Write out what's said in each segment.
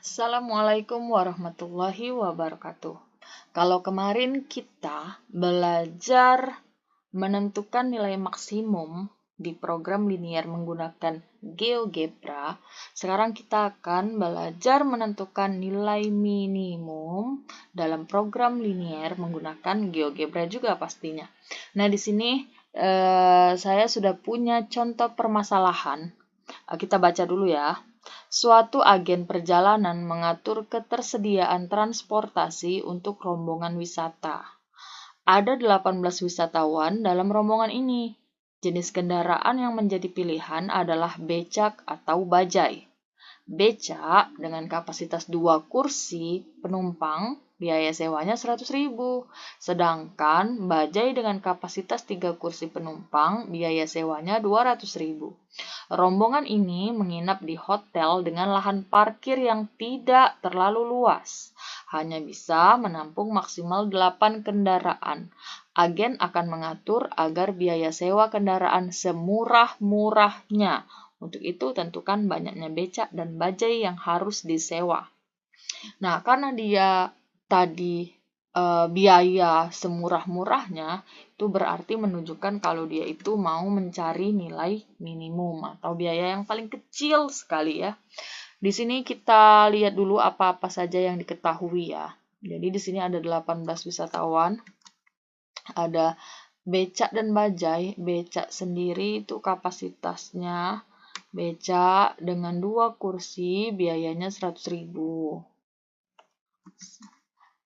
Assalamualaikum warahmatullahi wabarakatuh. Kalau kemarin kita belajar menentukan nilai maksimum di program linier menggunakan GeoGebra, sekarang kita akan belajar menentukan nilai minimum dalam program linier menggunakan GeoGebra juga pastinya. Nah, di sini saya sudah punya contoh permasalahan. Kita baca dulu ya. Suatu agen perjalanan mengatur ketersediaan transportasi untuk rombongan wisata. Ada 18 wisatawan dalam rombongan ini. Jenis kendaraan yang menjadi pilihan adalah becak atau bajai. Becak dengan kapasitas 2 kursi penumpang, biaya sewanya 100.000. Sedangkan bajai dengan kapasitas 3 kursi penumpang, biaya sewanya 200.000. Rombongan ini menginap di hotel dengan lahan parkir yang tidak terlalu luas. Hanya bisa menampung maksimal 8 kendaraan. Agen akan mengatur agar biaya sewa kendaraan semurah-murahnya. Untuk itu, tentukan banyaknya becak dan bajai yang harus disewa. Nah, karena dia tadi biaya semurah-murahnya, itu berarti menunjukkan kalau dia itu mau mencari nilai minimum atau biaya yang paling kecil sekali ya. Di sini kita lihat dulu apa-apa saja yang diketahui ya. Jadi di sini ada 18 wisatawan, ada becak dan bajai. Becak sendiri itu kapasitasnya becak dengan 2 kursi biayanya 100.000.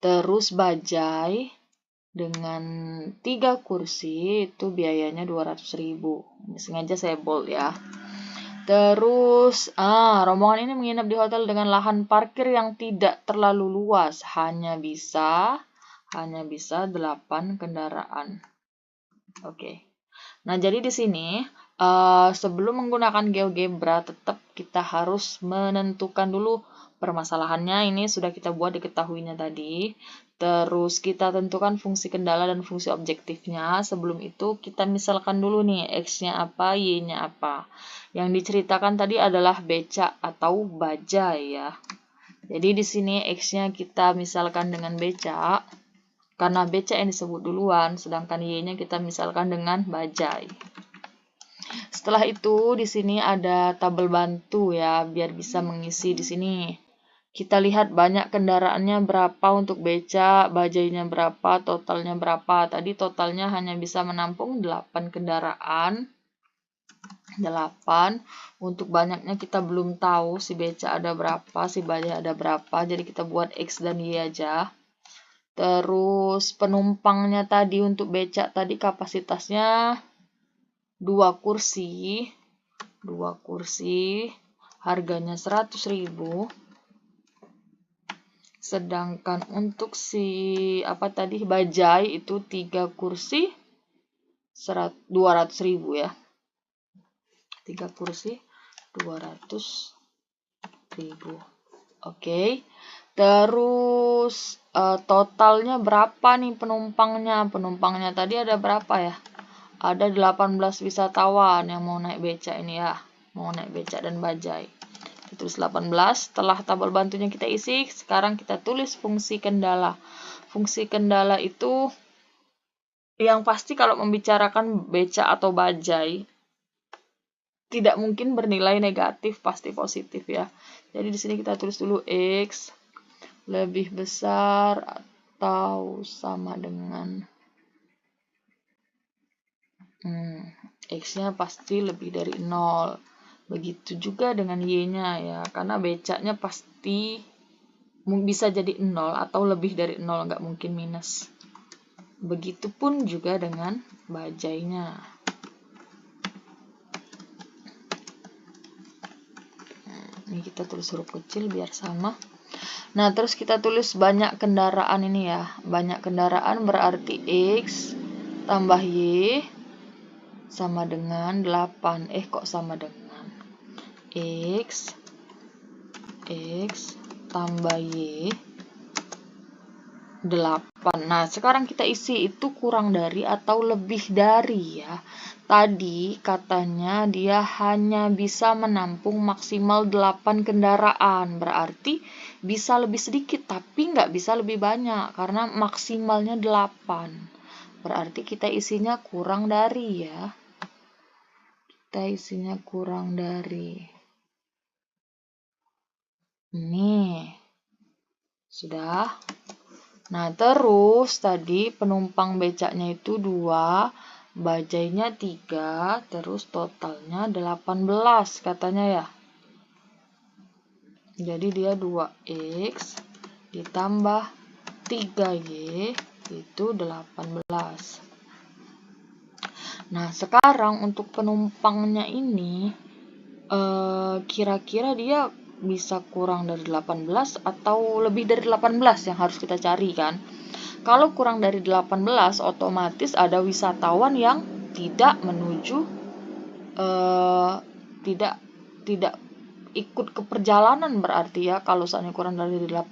Terus bajai dengan 3 kursi itu biayanya 200.000. Ini sengaja saya bold ya. Terus rombongan ini menginap di hotel dengan lahan parkir yang tidak terlalu luas, hanya bisa 8 kendaraan. Oke. Nah, jadi di sini sebelum menggunakan GeoGebra tetap kita harus menentukan dulu permasalahannya. Ini sudah kita buat diketahuinya tadi. Terus kita tentukan fungsi kendala dan fungsi objektifnya. Sebelum itu kita misalkan dulu nih X-nya apa, Y-nya apa. Yang diceritakan tadi adalah becak atau bajai ya. Jadi di sini X-nya kita misalkan dengan becak. Karena becak yang disebut duluan, sedangkan Y-nya kita misalkan dengan bajai. Setelah itu di sini ada tabel bantu ya, biar bisa mengisi di sini. Kita lihat banyak kendaraannya berapa untuk becak, bajainya berapa, totalnya berapa. Tadi totalnya hanya bisa menampung 8 kendaraan. 8. Untuk banyaknya kita belum tahu si becak ada berapa, si bajai ada berapa. Jadi kita buat X dan Y aja. Terus penumpangnya tadi untuk becak tadi kapasitasnya 2 kursi. 2 kursi. Harganya 100.000. Sedangkan untuk si bajai itu 3 kursi 200.000 ya. 3 kursi 200.000. Oke. Terus totalnya berapa nih penumpangnya? Penumpangnya tadi ada berapa ya? Ada 18 wisatawan yang mau naik becak ini ya. Mau naik becak dan bajai. Tulis 18. Setelah tabel bantunya kita isi, sekarang kita tulis fungsi kendala. Fungsi kendala itu yang pasti kalau membicarakan becak atau bajai tidak mungkin bernilai negatif, pasti positif ya. Jadi di sini kita tulis dulu X lebih besar atau sama dengan X-nya pasti lebih dari 0. Begitu juga dengan Y-nya ya, karena becaknya pasti bisa jadi 0 atau lebih dari 0, nggak mungkin minus. Begitupun juga dengan bajainya. Ini kita tulis huruf kecil biar sama. Nah, terus kita tulis banyak kendaraan ini ya. Banyak kendaraan berarti X tambah Y sama dengan 8. Kok sama dengan X tambah Y 8. Nah, sekarang kita isi itu kurang dari atau lebih dari ya. Tadi katanya dia hanya bisa menampung maksimal 8 kendaraan. Berarti bisa lebih sedikit, tapi nggak bisa lebih banyak karena maksimalnya 8. Berarti kita isinya kurang dari ya. Kita isinya kurang dari. Ini. Sudah. Nah, terus tadi penumpang becaknya itu 2, bajainya 3, terus totalnya 18 katanya ya. Jadi dia 2X ditambah 3Y itu 18. Nah, sekarang untuk penumpangnya ini kira-kira dia bisa kurang dari 18 atau lebih dari 18 yang harus kita cari kan. Kalau kurang dari 18 otomatis ada wisatawan yang tidak menuju tidak ikut ke perjalanan, berarti ya kalau seandainya kurang dari 18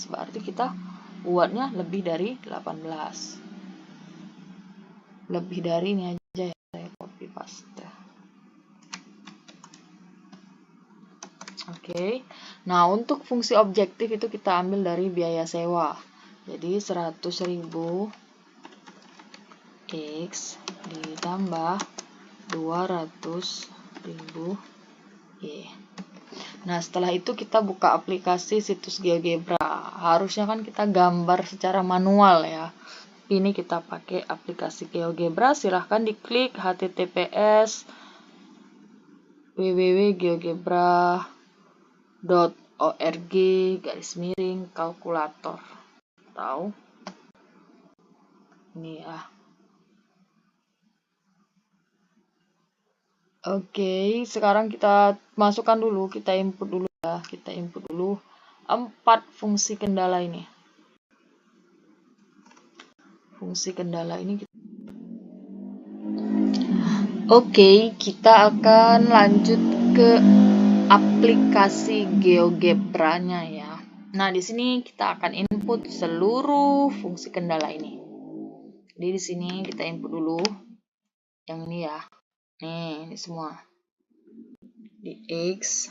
berarti kita buatnya lebih dari 18. Lebih dari ini aja ya, saya copy paste. Oke. Nah, untuk fungsi objektif itu kita ambil dari biaya sewa. Jadi 100.000 X ditambah 200.000 Y. Nah, setelah itu kita buka aplikasi situs GeoGebra. Harusnya kan kita gambar secara manual ya. Ini kita pakai aplikasi GeoGebra. Silahkan diklik https www.geogebra.org/kalkulator. Tahu? Ini ya. Oke, sekarang kita masukkan dulu, kita input dulu ya. Kita input dulu 4 fungsi kendala ini. Fungsi kendala ini Oke, kita akan lanjut ke aplikasi GeoGebra-nya ya. Nah, di sini kita akan input seluruh fungsi kendala ini. Jadi di sini kita input dulu yang ini ya. Nih, ini semua. Di X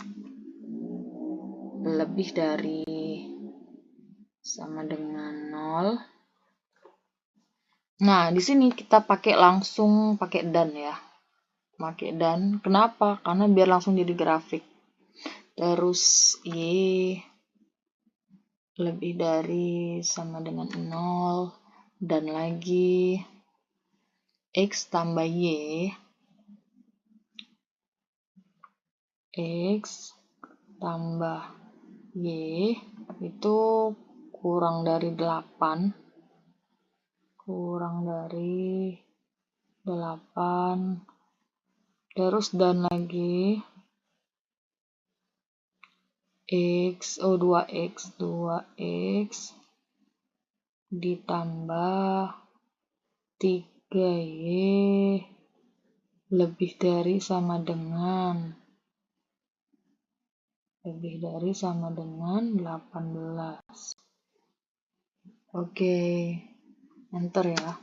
lebih dari sama dengan 0. Nah, di sini kita langsung pakai dan ya. Pakai dan. Kenapa? Karena biar langsung jadi grafik. Terus Y lebih dari sama dengan 0 dan lagi X tambah Y. X tambah Y itu kurang dari 8. Kurang dari 8. Terus dan lagi X, 2X ditambah 3Y lebih dari sama dengan 18. Oke, enter ya.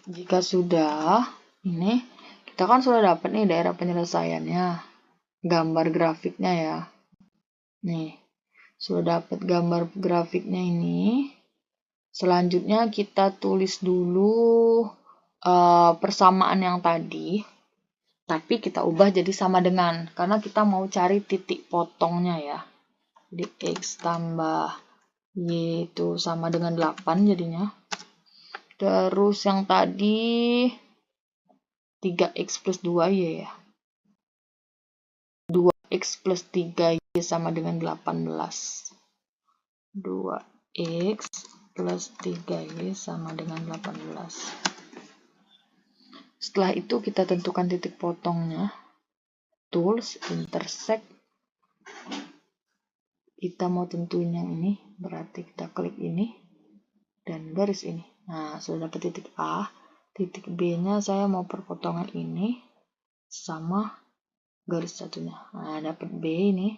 Jika sudah, ini kita kan sudah dapat nih daerah penyelesaiannya, gambar grafiknya ya. Nih, sudah dapat gambar grafiknya ini. Selanjutnya kita tulis dulu persamaan yang tadi, tapi kita ubah jadi sama dengan, karena kita mau cari titik potongnya ya. Jadi X tambah Y itu sama dengan 8 jadinya. Terus yang tadi 3X plus 2Y ya. 2X plus 3Y sama dengan 18. 2X plus 3Y sama dengan 18. Setelah itu kita tentukan titik potongnya. Tools, intersect. Kita mau tentuin yang ini, berarti kita klik ini. Dan garis ini. Nah, sudah dapat titik A. Titik B-nya saya mau perpotongan ini sama garis satunya. Nah, dapat B ini.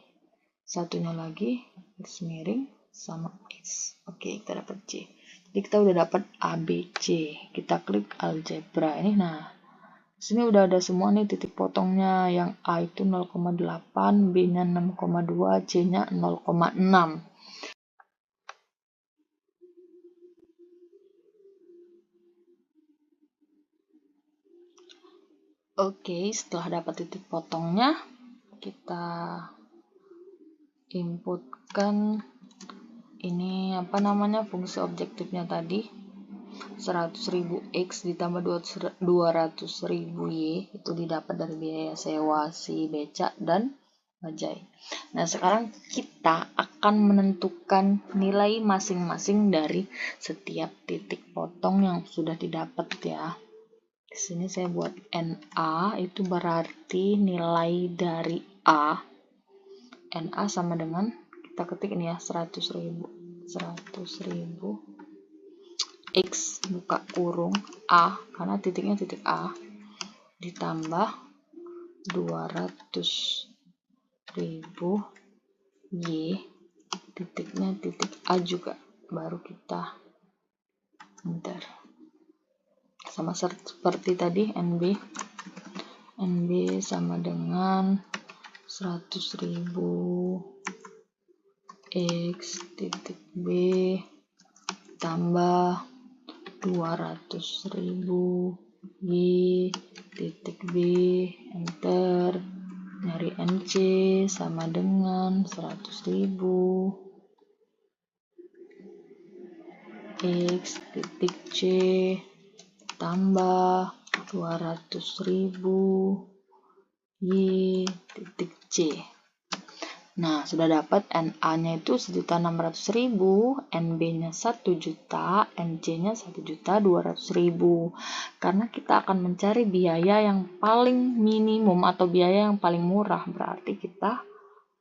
Satunya lagi garis miring. sama X. Oke, kita dapat C. Jadi kita udah dapat ABC. Kita klik algebra ini. Nah, sini udah ada semua nih titik potongnya. Yang A itu 0,8, B-nya 6,2, C-nya 0,6. Oke, setelah dapat titik potongnya, kita inputkan ini fungsi objektifnya tadi 100.000 X ditambah 200.000 Y itu didapat dari biaya sewa si becak dan bajai. Nah, sekarang kita akan menentukan nilai masing-masing dari setiap titik potong yang sudah didapat ya. Di sini saya buat NA, itu berarti nilai dari A. NA sama dengan, kita ketik ini ya, 100.000 X buka kurung A, karena titiknya titik A, ditambah 200.000 Y, titiknya titik A juga, baru kita enter. Sama seperti tadi, NB sama dengan 100.000 X titik B tambah 200.000 Y titik B, enter. Nyari NC sama dengan 100.000 X titik C tambah 200.000 Y titik C. Nah, sudah dapat NA-nya itu 1.600.000, NB-nya 1 juta, NC-nya 1.200.000. Karena kita akan mencari biaya yang paling minimum atau biaya yang paling murah, berarti kita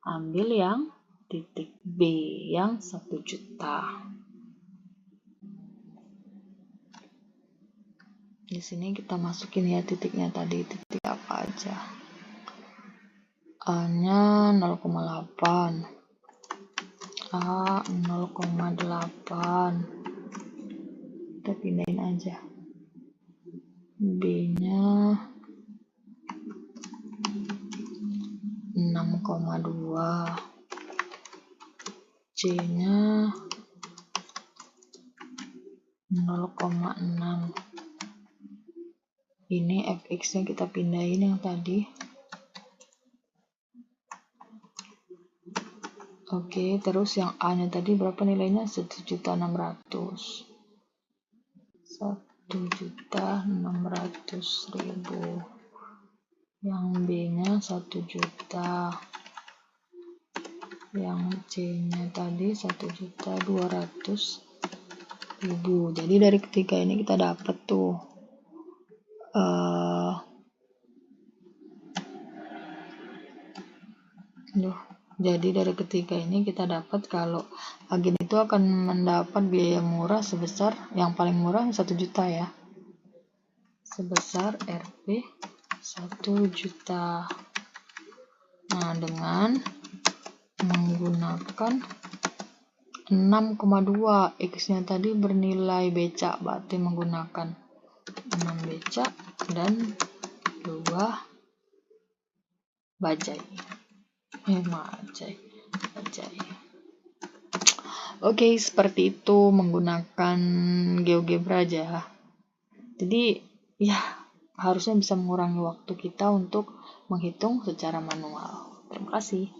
ambil yang titik B yang 1 juta. Di sini kita masukin ya titiknya tadi, titik apa aja. A-nya 0,8, A 0,8, kita pindahin aja. B-nya 6,2, C-nya 0,6. Ini fx-nya kita pindahin yang tadi. Oke, terus yang A-nya tadi berapa nilainya? 1.600.000. 1.600.000. Yang B-nya 1 juta. Yang C-nya tadi 1.200.000. Jadi dari ketiga ini kita dapat tuh jadi dari ketiga ini kita dapat kalau agen itu akan mendapat biaya murah sebesar, yang paling murah 1 juta ya, sebesar Rp 1 juta. Nah, dengan menggunakan 6,2, X-nya tadi bernilai becak, berarti menggunakan 6 becak dan 2 bajai. Oke, seperti itu menggunakan GeoGebra aja. Jadi ya harusnya bisa mengurangi waktu kita untuk menghitung secara manual. Terima kasih.